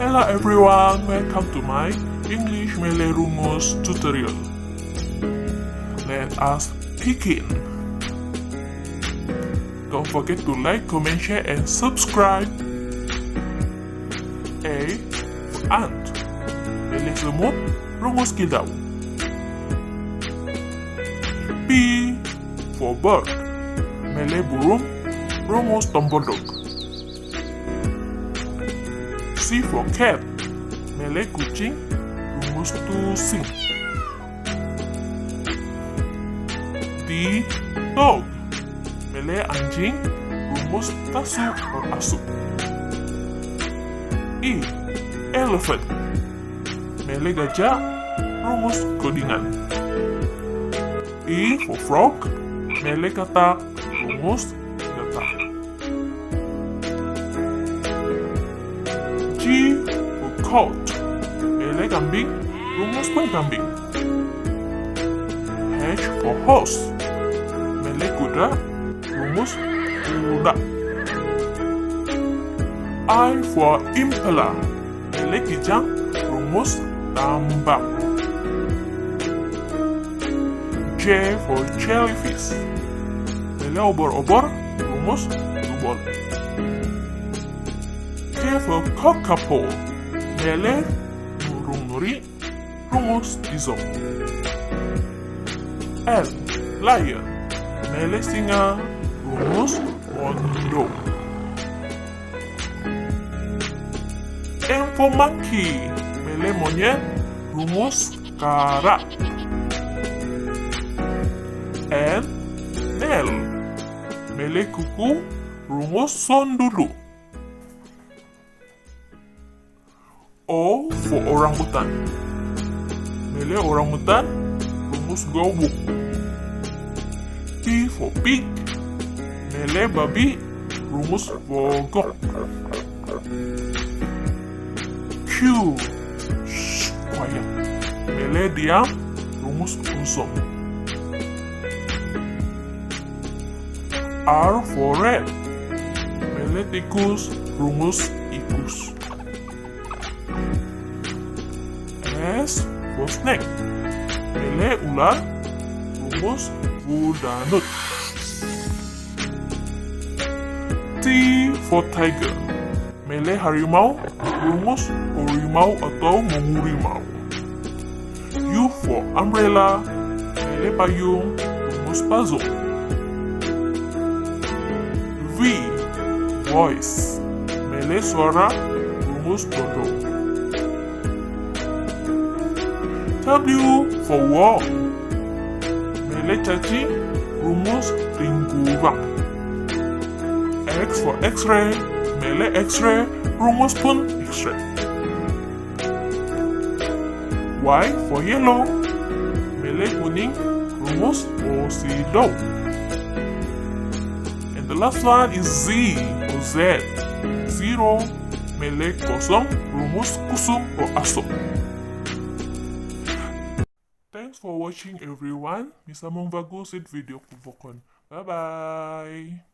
Hello everyone, welcome to my English-malay Rungus tutorial. Let us begin. Don't forget to like, comment, share, and subscribe. A for ant, Malay semut, rungus kidau. B for bird, Malay burung, rungus tombodok. C for cat, Malay kucing, rungus TUSING. D dog, Malay anjing, rungus tasu or asu. E elephant, Malay gajah, rungus kodingan. E for frog, Malay KATAK, rungus GAJAH. G for goat, Malay kambing, rungus kambing. H for horse, Malay KUDA, rungus KUDA. I for impala, Malay kijang, rungus tambak. J for jellyfish, Malay obor-obor, rungus dubol. K for KAKAPO, Malay NURI, rungus tizong. L lion, Malay SINGA, rungus mondo. M for monkey, Malay monyet, rungus kara. N nail, Malay kuku, rungus sondulu. O for orangutan, Malay orangutan, rungus gobuk. P for pig, Malay babi, rungus bogok. Q, shh, quiet, Malay diam, rungus usong. R for rat, Malay tikus, rungus ikus. S for snake, Malay ular, rungus budanut. T for tiger, Malay harimau, rungus harimau atau mengurimau. U for umbrella, Malay payung, rungus pazung. V voice, Malay suara, rungus dodo. W for worm, Malay caci, rungus ringkurang. X for X-ray, Malay X-ray, rungus pun X-ray. Y for yellow, Malay kuning, rungus osidau. And the last one is Z or Z, zero, Malay kosong, rungus kusum or asok. Thanks for watching everyone. Bisa membagusin video ku Bye bye.